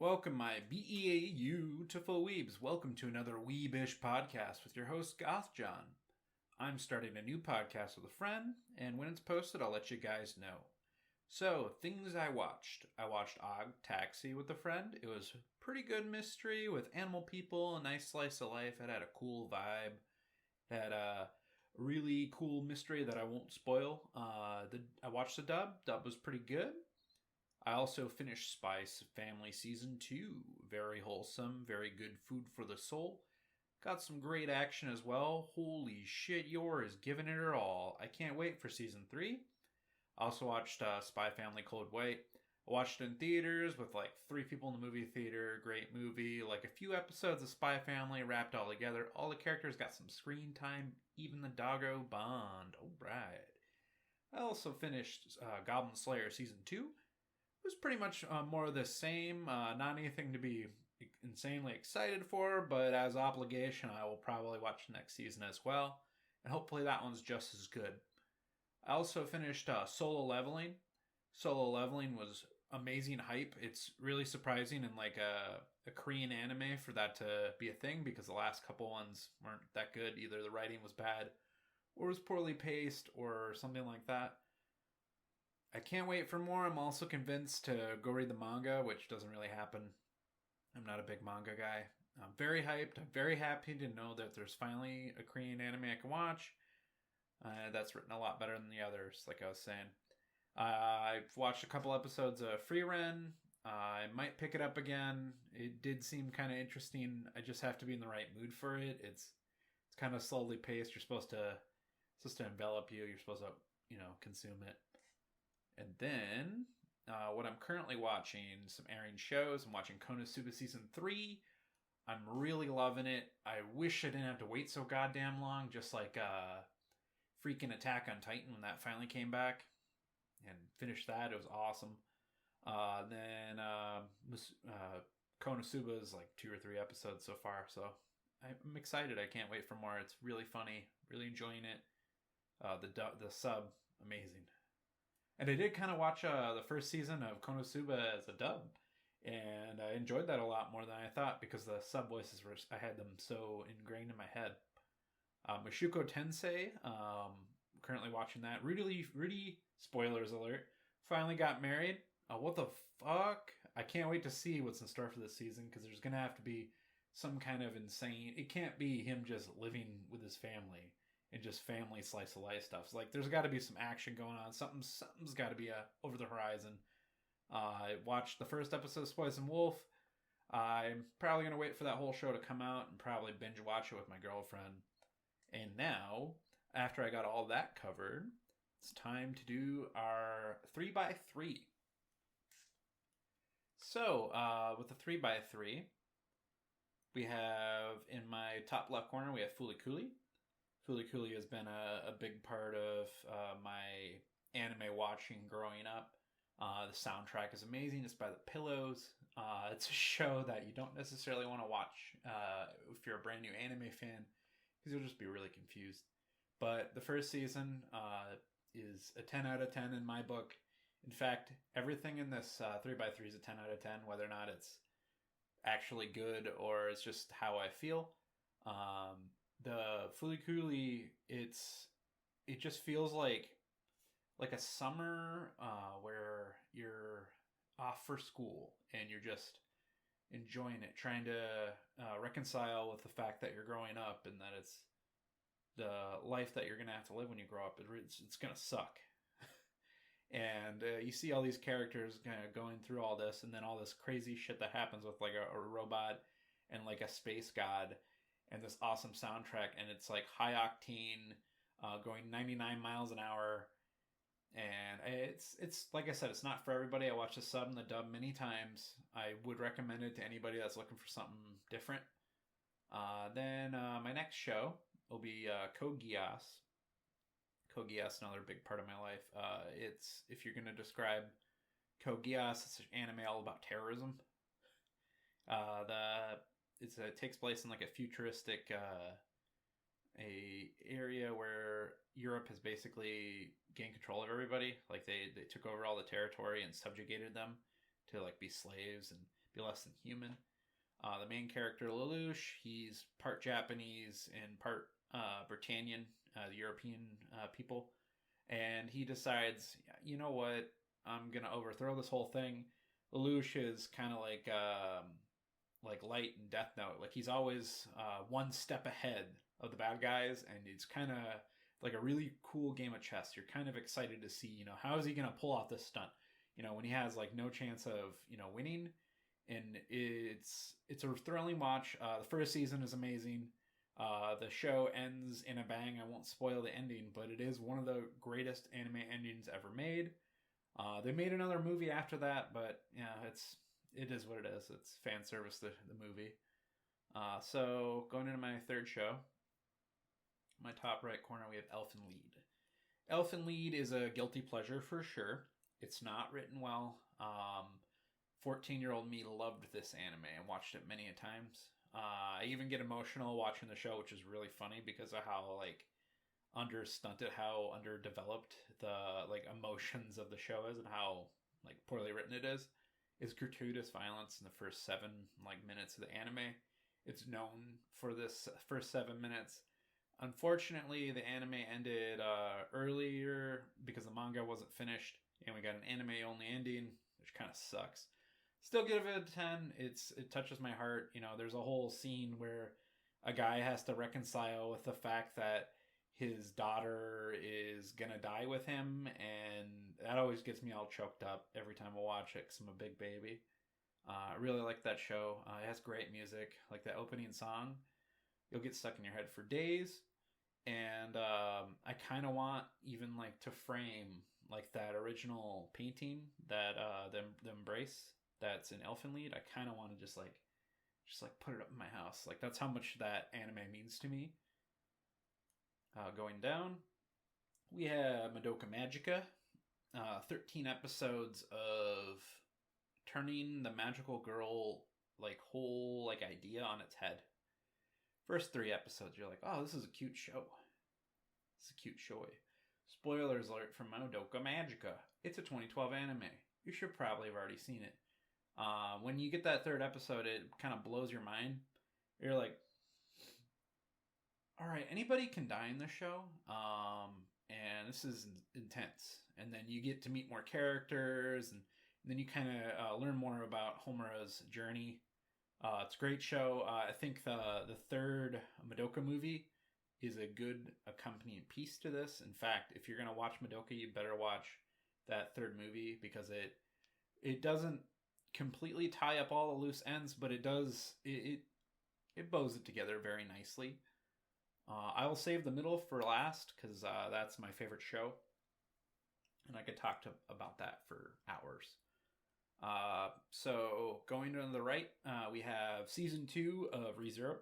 Welcome, my beautiful weebs. Welcome to another Weebish podcast with your host, Gothjon. I'm starting a new podcast with a friend, and when it's posted, I'll let you guys know. So, things I watched. I watched Og Taxi with a friend. It was a pretty good mystery with animal people, a nice slice of life. It had a cool vibe. It had a really cool mystery that I won't spoil. I watched the dub. Dub was pretty good. I also finished Spy Family Season 2. Very wholesome, very good food for the soul. Got some great action as well. Holy shit, Yor is giving it her all. I can't wait for Season 3. I also watched Spy Family Code White. I watched it in theaters with like 3 people in the movie theater. Great movie. Like a few episodes of Spy Family wrapped all together. All the characters got some screen time. Even the doggo Bond. Alright. I also finished Goblin Slayer Season 2. It was pretty much more of the same. Not anything to be insanely excited for, but as obligation, I will probably watch the next season as well. And hopefully that one's just as good. I also finished Solo Leveling. Solo Leveling was amazing hype. It's really surprising in like a Korean anime for that to be a thing because the last couple ones weren't that good. Either the writing was bad or was poorly paced or something like that. I can't wait for more. I'm also convinced to go read the manga, which doesn't really happen. I'm not a big manga guy. I'm very hyped. I'm very happy to know that there's finally a Korean anime I can watch. That's written a lot better than the others, like I was saying. I've watched a couple episodes of Free Ren. I might pick it up again. It did seem kind of interesting. I just have to be in the right mood for it. It's kind of slowly paced. You're supposed to envelop you. You're supposed to, consume it. And then, what I'm currently watching, some airing shows. I'm watching Konosuba Season 3. I'm really loving it. I wish I didn't have to wait so goddamn long, just like freaking Attack on Titan when that finally came back. And finished that. It was awesome. Then Konosuba is like 2 or 3 episodes so far, so I'm excited. I can't wait for more. It's really funny. Really enjoying it. The sub, amazing. And I did kind of watch the first season of Konosuba as a dub. And I enjoyed that a lot more than I thought because the sub voices I had them so ingrained in my head. Mushoku Tensei, currently watching that. Rudy, spoilers alert, finally got married. What the fuck? I can't wait to see what's in store for this season because there's going to have to be some kind of insane... It can't be him just living with his family and just family slice of life stuff. So, like, there's got to be some action going on. Something's got to be over the horizon. I watched the first episode of Poison Wolf. I'm probably going to wait for that whole show to come out and probably binge watch it with my girlfriend. And now, after I got all that covered, it's time to do our 3x3. So, with the 3x3, we have, in my top left corner, we have Fooly Cooly. Fooly Cooly has been a big part of my anime watching growing up. The soundtrack is amazing. It's by The Pillows. It's a show that you don't necessarily want to watch if you're a brand new anime fan because you'll just be really confused. But the first season is a 10 out of 10 in my book. In fact, everything in this 3x3 is a 10 out of 10, whether or not it's actually good or it's just how I feel. The Fooly Cooly, it just feels like a summer where you're off for school and you're just enjoying it, trying to reconcile with the fact that you're growing up and that it's the life that you're going to have to live when you grow up. It's going to suck. And you see all these characters kind of going through all this and then all this crazy shit that happens with like a robot and like a space god. And this awesome soundtrack, and it's like high octane, going 99 miles an hour, and it's like I said, it's not for everybody. I watched the sub and the dub many times. I would recommend it to anybody that's looking for something different. Then my next show will be Code Geass. Code Geass, another big part of my life. It's if you're gonna describe Code Geass, it's an anime all about terrorism. It takes place in like a futuristic a area where Europe has basically gained control of everybody. Like they took over all the territory and subjugated them to like be slaves and be less than human. The main character, Lelouch, he's part Japanese and part Britannian, the European people. And he decides, you know what, I'm going to overthrow this whole thing. Lelouch is kind of like Light in Death Note. Like, he's always one step ahead of the bad guys, and it's kind of like a really cool game of chess. You're kind of excited to see, how is he going to pull off this stunt? When he has like no chance of, winning. And it's a thrilling watch. The first season is amazing. The show ends in a bang. I won't spoil the ending, but it is one of the greatest anime endings ever made. They made another movie after that, but yeah, it is what it is. It's fan service, the movie. So going into my third show, my top right corner, we have Elfen Lied. Elfen Lied is a guilty pleasure for sure. It's not written well. 14-year-old me loved this anime and watched it many a times. I even get emotional watching the show, which is really funny because of how understunted, how underdeveloped the emotions of the show is, and how poorly written it is. It's gratuitous violence in the first 7 minutes of the anime. It's known for this first 7 minutes. Unfortunately, the anime ended earlier because the manga wasn't finished, and we got an anime only ending, which kind of sucks. Still give it a 10. It touches my heart. There's a whole scene where a guy has to reconcile with the fact that his daughter is gonna die with him, and that always gets me all choked up every time I watch it because I'm a big baby. I really like that show. It has great music, like that opening song. You'll get stuck in your head for days, and I kind of want even to frame that original painting that the embrace that's in Elfen Lied. I kind of want to just put it up in my house. That's how much that anime means to me. Going down, we have Madoka Magica. 13 episodes of turning the magical girl whole idea on its head. First 3 episodes, you're like, oh, this is a cute show. It's a cute show. Spoilers alert from Madoka Magica. It's a 2012 anime. You should probably have already seen it. When you get that 3rd episode, it kind of blows your mind. You're like, all right, anybody can die in this show, and this is intense. And then you get to meet more characters, and then you kind of learn more about Homura's journey. It's a great show. I think the 3rd Madoka movie is a good accompanying piece to this. In fact, if you're going to watch Madoka, you better watch that 3rd movie, because it doesn't completely tie up all the loose ends, but it does, it bows it together very nicely. I will save the middle for last, because that's my favorite show, and I could talk about that for hours. So going to the right, we have season 2 of ReZero.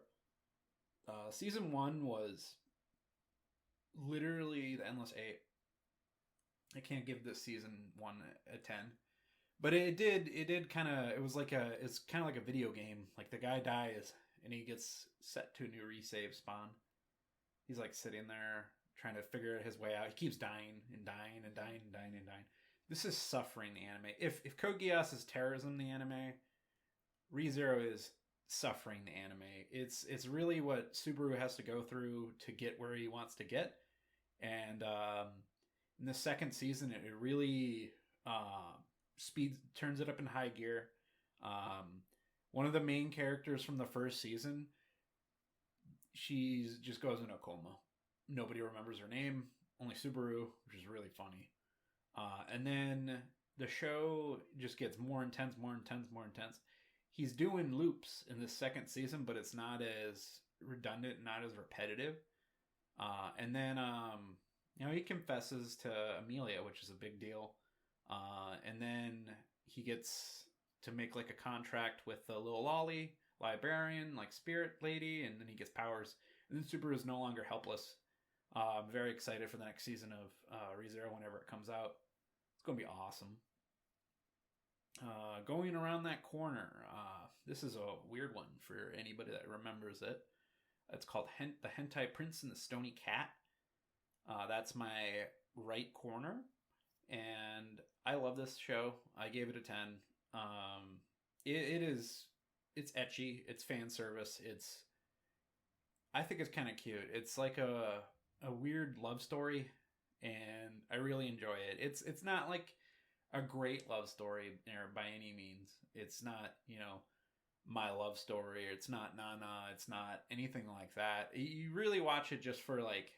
Season 1 was literally the Endless 8. I can't give this season 1 a 10. But it did kind of, it's kind of like a video game. The guy dies, and he gets set to a new resave spawn. He's sitting there trying to figure his way out. He keeps dying and dying and dying and dying and dying. This is suffering, the anime. If Code Geass is terrorism, the anime, ReZero is suffering, the anime. It's really what Subaru has to go through to get where he wants to get. And in the 2nd season, it really turns it up in high gear. One of the main characters from the 1st season, she just goes into a coma. Nobody remembers her name, only Subaru, which is really funny. And then the show just gets more intense, more intense, more intense. He's doing loops in the 2nd season, but it's not as redundant, not as repetitive. And then, he confesses to Amelia, which is a big deal. And then he gets to make a contract with the little lolly librarian, spirit lady, and then he gets powers. And then Subaru is no longer helpless. I'm very excited for the next season of ReZero whenever it comes out. It's going to be awesome. Going around that corner, this is a weird one for anybody that remembers it. It's called The Hentai Prince and the Stony Cat. That's my right corner. And I love this show. I gave it a 10. it is. It's ecchi. It's fan service. I think it's kind of cute. It's like a weird love story, and I really enjoy it. It's not like a great love story by any means. It's not, my love story. It's not Nana. It's not anything like that. You really watch it just for like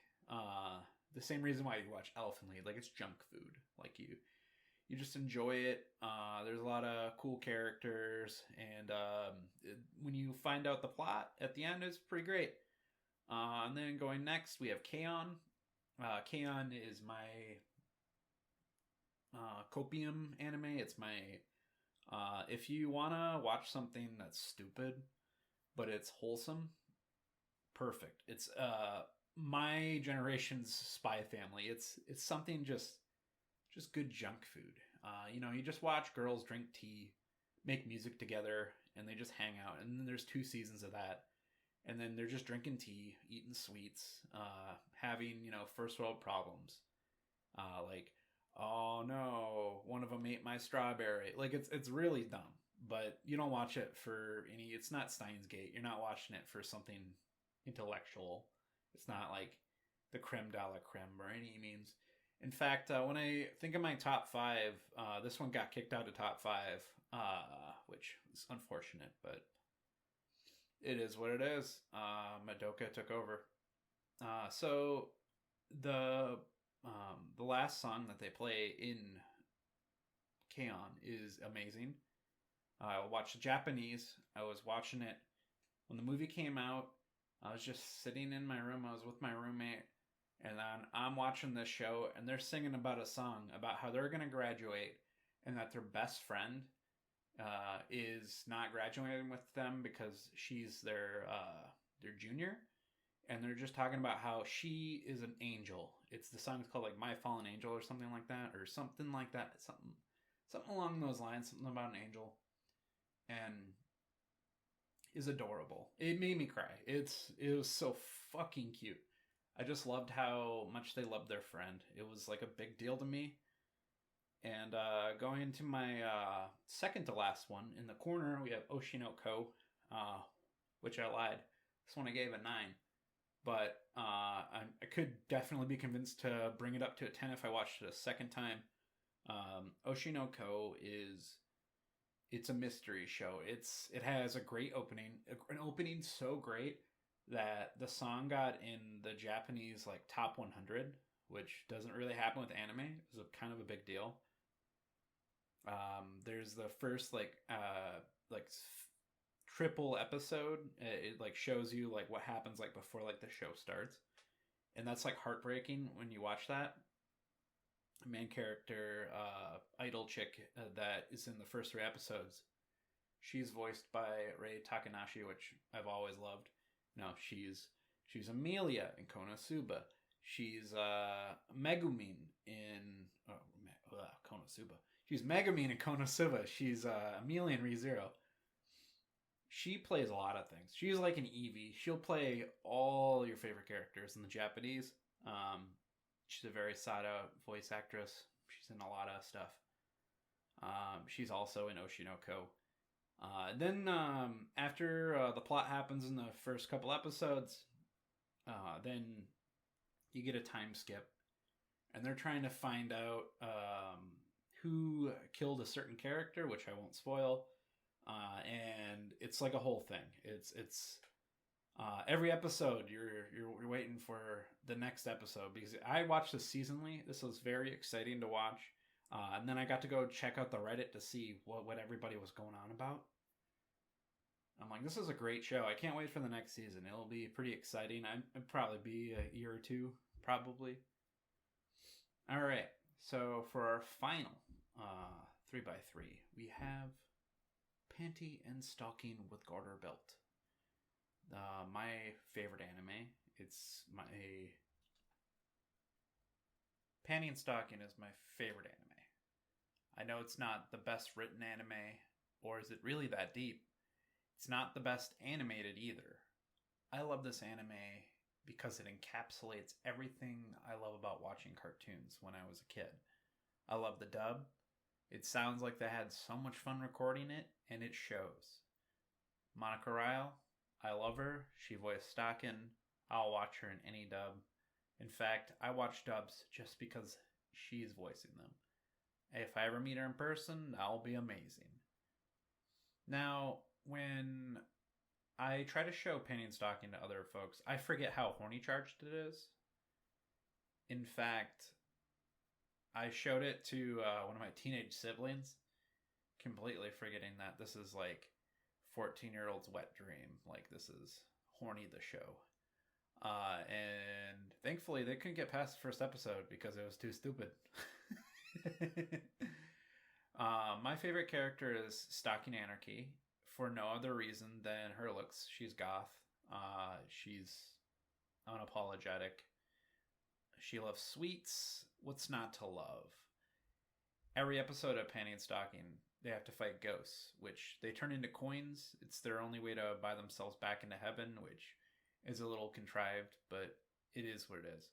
the same reason why you watch Elfen Lied. Like, it's junk food. Like, you just enjoy it. There's a lot of cool characters, and when you find out the plot at the end, it's pretty great. And then going next, we have K-On! K-On! Is my copium anime. It's my if you want to watch something that's stupid but it's wholesome, perfect. It's my generation's Spy Family. It's something just good junk food. You just watch girls drink tea, make music together, and they just hang out. And then there's 2 seasons of that. And then they're just drinking tea, eating sweets, having, first world problems. Like, oh no, one of them ate my strawberry. Like, it's really dumb. But you don't watch it for it's not Steins Gate. You're not watching it for something intellectual. It's not like the creme de la creme by any means. In fact, when I think of my top 5, this one got kicked out of top 5, which is unfortunate, but it is what it is. Madoka took over. So the last song that they play in K-On! Is amazing. I watched the Japanese. I was watching it when the movie came out. I was just sitting in my room. I was with my roommate, and then I'm watching this show, and they're singing about a song about how they're going to graduate, and that their best friend is not graduating with them because she's their junior, and they're just talking about how she is an angel. The song's called like My Fallen Angel or something like that, something along those lines, something about an angel, and is adorable. It made me cry. It was so fucking cute. I just loved how much they loved their friend. It was like a big deal to me. And going into my second to last one, in the corner, we have Oshi no Ko, which I lied. This one I gave a 9. But I could definitely be convinced to bring it up to a 10 if I watched it a second time. Oshi no Ko it's a mystery show. It has a great opening, an opening so great that the song got in the Japanese like top 100, which doesn't really happen with anime. It was kind of a big deal. There's the first triple episode. It like shows you like what happens like before like the show starts, and that's like heartbreaking when you watch that. Main character, idol chick that is in the first 3 episodes. She's voiced by Rei Takanashi, which I've always loved. No, she's Amelia in Konosuba. She's Megumin in Konosuba. She's Megumin in Konosuba. She's Amelia in ReZero. She plays a lot of things. She's like an Eevee. She'll play all your favorite characters in the Japanese. She's a very sought out voice actress. She's in a lot of stuff. She's also in Oshi no Ko. Then after the plot happens in the first couple episodes, then you get a time skip. And they're trying to find out who killed a certain character, which I won't spoil. And it's like a whole thing. It's every episode you're waiting for the next episode, because I watched this seasonally. This was very exciting to watch. And then I got to go check out the Reddit to see what everybody was going on about. I'm like, this is a great show. I can't wait for the next season. It'll be pretty exciting. It'd probably be a year or 2, probably. All right. So for our final 3x3, we have Panty and Stocking with Garterbelt. My favorite anime. It's my Panty and Stocking is my favorite anime. I know it's not the best written anime, or is it really that deep? It's not the best animated either. I love this anime because it encapsulates everything I love about watching cartoons when I was a kid. I love the dub It sounds like they had so much fun recording it, and it shows. Monica Ryle, I love her. She voiced Stocking. I'll watch her in any dub. In fact, I watch dubs just because she's voicing them. If I ever meet her in person, that'll be amazing. Now, when I try to show Panty and Stocking to other folks, I forget how horny charged it is. In fact, I showed it to one of my teenage siblings, completely forgetting that this is like 14-year-old's wet dream. Like, this is horny the show. And thankfully, they couldn't get past the first episode because it was too stupid. My favorite character is Stocking Anarchy for no other reason than her looks. She's goth. She's unapologetic. She loves sweets. What's not to love? Every episode of Panty and Stocking, they have to fight ghosts, which they turn into coins. It's their only way to buy themselves back into heaven, which is a little contrived, but it is what it is.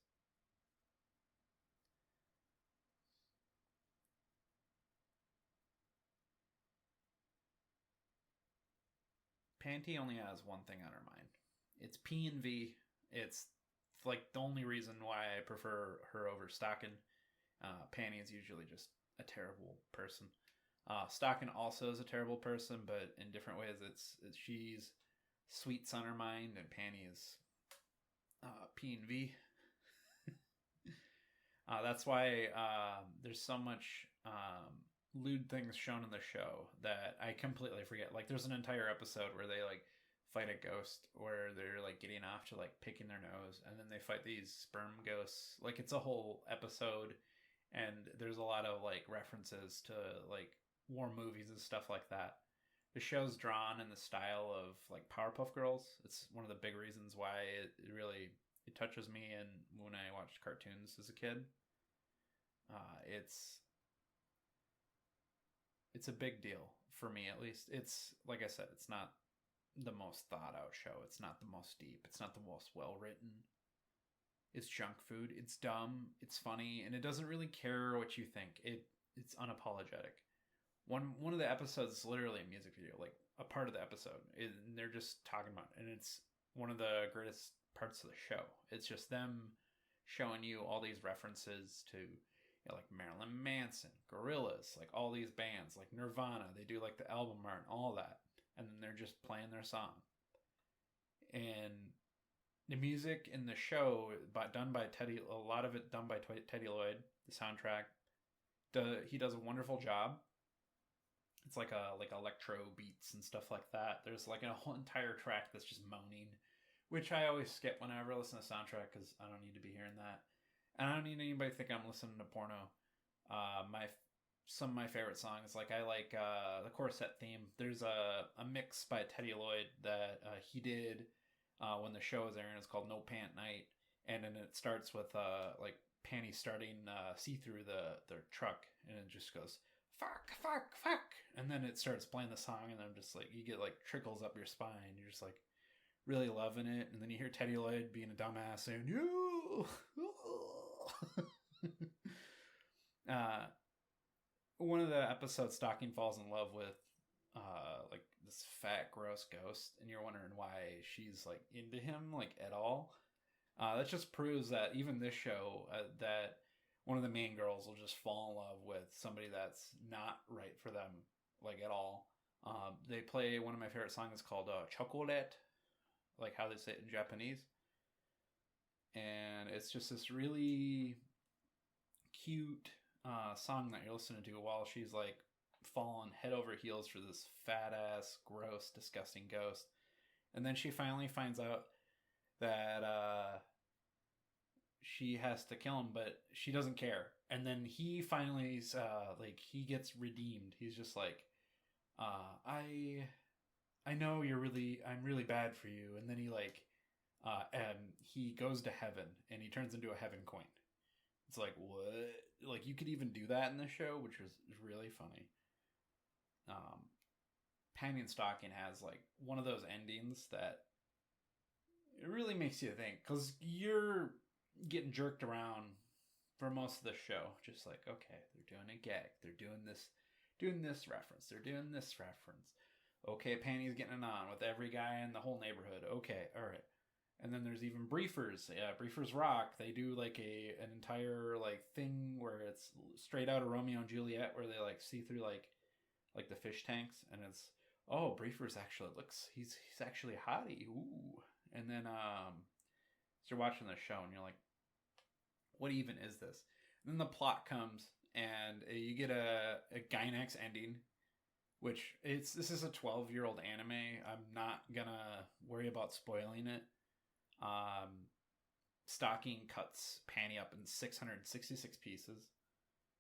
Panty only has one thing on her mind. It's P and V. It's like the only reason why I prefer her over Stocking. Panty is usually just a terrible person. Stocking also is a terrible person, but in different ways. She's sweets on her mind, and Panty is P and V. That's why there's so much lewd things shown in the show that I completely forget. Like, there's an entire episode where they like fight a ghost where they're like getting off to like picking their nose, and then they fight these sperm ghosts. Like, it's a whole episode, and there's a lot of like references to like war movies and stuff like that. The show's drawn in the style of like Powerpuff Girls. It's one of the big reasons why it really touches me. And when I watched cartoons as a kid, it's a big deal for me, at least. It's, like I said, it's not the most thought out show. It's not the most deep. It's not the most well written. It's junk food. It's dumb. It's funny, and it doesn't really care what you think. It's unapologetic. One of the episodes is literally a music video, like a part of the episode, and they're just talking about it, and it's one of the greatest parts of the show. It's just them showing you all these references to, you know, like Marilyn Manson, Gorillaz, like all these bands, like Nirvana. They do like the album art and all that, and then they're just playing their song. And the music in the show, done by Teddy, a lot of it done by Teddy Lloyd. The soundtrack, he does a wonderful job. It's like electro beats and stuff like that. There's like a whole entire track that's just moaning, which I always skip whenever I listen to soundtrack because I don't need to be hearing that. And I don't need anybody to think I'm listening to porno. Some of my favorite songs, like I like the Corset theme. There's a mix by Teddy Lloyd that he did when the show was airing. It's called No Pant Night, and then it starts with like Panty starting see through the truck, and it just goes fuck, fuck, fuck, and then it starts playing the song, and I'm just like, you get like trickles up your spine. You're just like really loving it, and then you hear Teddy Lloyd being a dumbass saying you. One of the episodes, Stocking falls in love with like this fat gross ghost, and you're wondering why she's like into him like at all. That just proves that even this show, that one of the main girls will just fall in love with somebody that's not right for them like at all. They play one of my favorite songs called Chocolate, like how they say it in Japanese, and it's just this really cute song that you're listening to while she's like falling head over heels for this fat ass, gross, disgusting ghost. And then she finally finds out that she has to kill him, but she doesn't care. And then he finally like he gets redeemed. He's just like, I know I'm really bad for you. And then he like and he goes to heaven, and he turns into a heaven coin. It's like, what? Like, you could even do that in this show, which was really funny. Panty and Stocking has like one of those endings that it really makes you think, because you're getting jerked around for most of the show. Just like, okay, they're doing a gag. They're doing this doing this reference. They're doing this reference. Okay, Panty's getting it on with every guy in the whole neighborhood. Okay, all right. And then there's even briefers. Yeah, briefers rock. They do like an entire like thing where it's straight out of Romeo and Juliet, where they like see through like the fish tanks, and it's briefers actually looks he's actually hottie. Ooh. And then so you're watching the show and you're like, what even is this? And then the plot comes and you get a Gynax ending, which this is a 12-year-old anime. I'm not gonna worry about spoiling it. Stocking cuts Panty up in 666 pieces,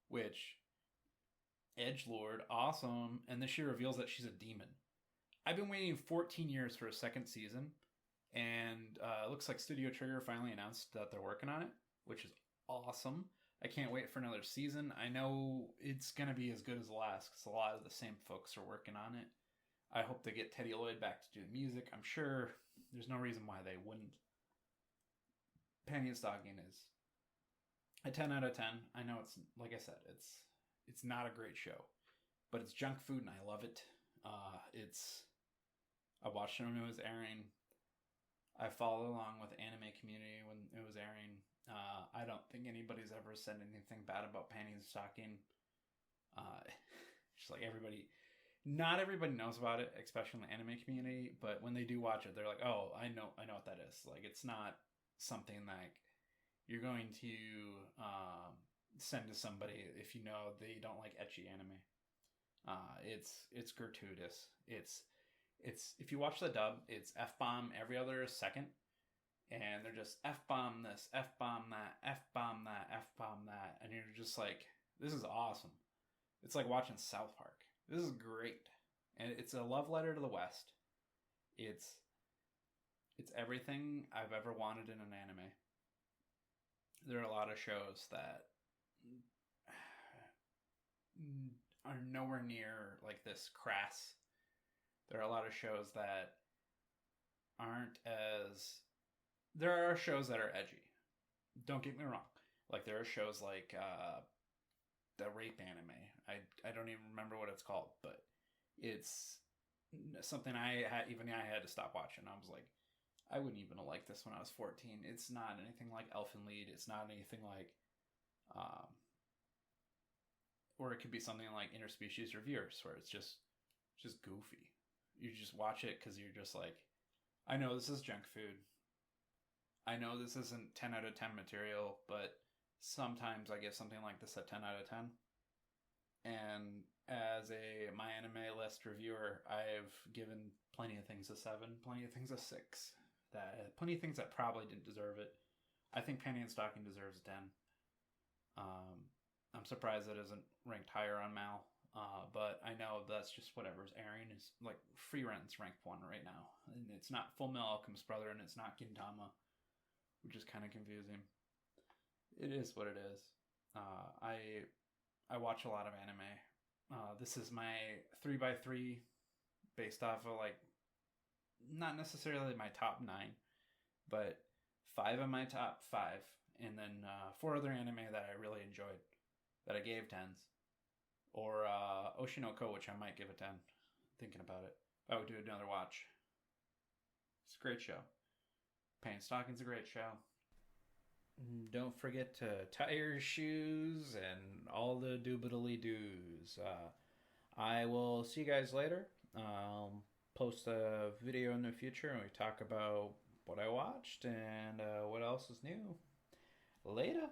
which edgelord, awesome. And then she reveals that she's a demon. I've been waiting 14 years for a second season, and it looks like Studio Trigger finally announced that they're working on it, which is awesome. I can't wait for another season. I know it's going to be as good as the last because a lot of the same folks are working on it. I hope they get Teddy Lloyd back to do music. I'm sure there's no reason why they wouldn't. Panty and Stocking is a 10 out of 10. I know it's, like I said, it's not a great show, but it's junk food and I love it. I watched it when it was airing. I followed along with the anime community when it was airing. I don't think anybody's ever said anything bad about Panty and Stocking. Just like not everybody knows about it, especially in the anime community, but when they do watch it, they're like, oh, I know what that is. Like, it's not something like you're going to send to somebody if you know they don't like ecchi anime. It's gratuitous. It's if you watch the dub, it's F-bomb every other second, and they're just F-bomb this, F-bomb that, F-bomb that, F-bomb that, and you're just like, this is awesome. It's like watching South Park. This is great, and it's a love letter to the West. It's everything I've ever wanted in an anime. There are a lot of shows that are nowhere near like this crass. There are a lot of shows that aren't as... There are shows that are edgy. Don't get me wrong. Like, there are shows like the rape anime. I don't even remember what it's called, but it's something I had to stop watching. I was like, I wouldn't even have liked this when I was 14. It's not anything like Elfen Lied. It's not anything like... or it could be something like Interspecies Reviewers, where it's just goofy. You just watch it because you're just like, I know this is junk food. I know this isn't 10 out of 10 material, but sometimes I give something like this a 10 out of 10. And as a My Anime List reviewer, I've given plenty of things a 7, plenty of things a 6, plenty of things that probably didn't deserve it. I think Panty and Stocking deserves a 10. I'm surprised it isn't ranked higher on Mal. But I know that's just whatever's airing is like Free Rent's ranked 1 right now. And it's not Full Metal Alchemist Brother, and it's not Gintama, which is kind of confusing. It is what it is. I watch a lot of anime. This is my 3x3 based off of like, not necessarily my top 9, but 5 of my top 5. And then 4 other anime that I really enjoyed that I gave 10s. Or Oshinoko, which I might give a 10. Thinking about it. I would do another watch. It's a great show. Panty and Stocking's a great show. Don't forget to tie your shoes and all the doobidly doos. I will see you guys later. I'll post a video in the future and we talk about what I watched and what else is new. Later.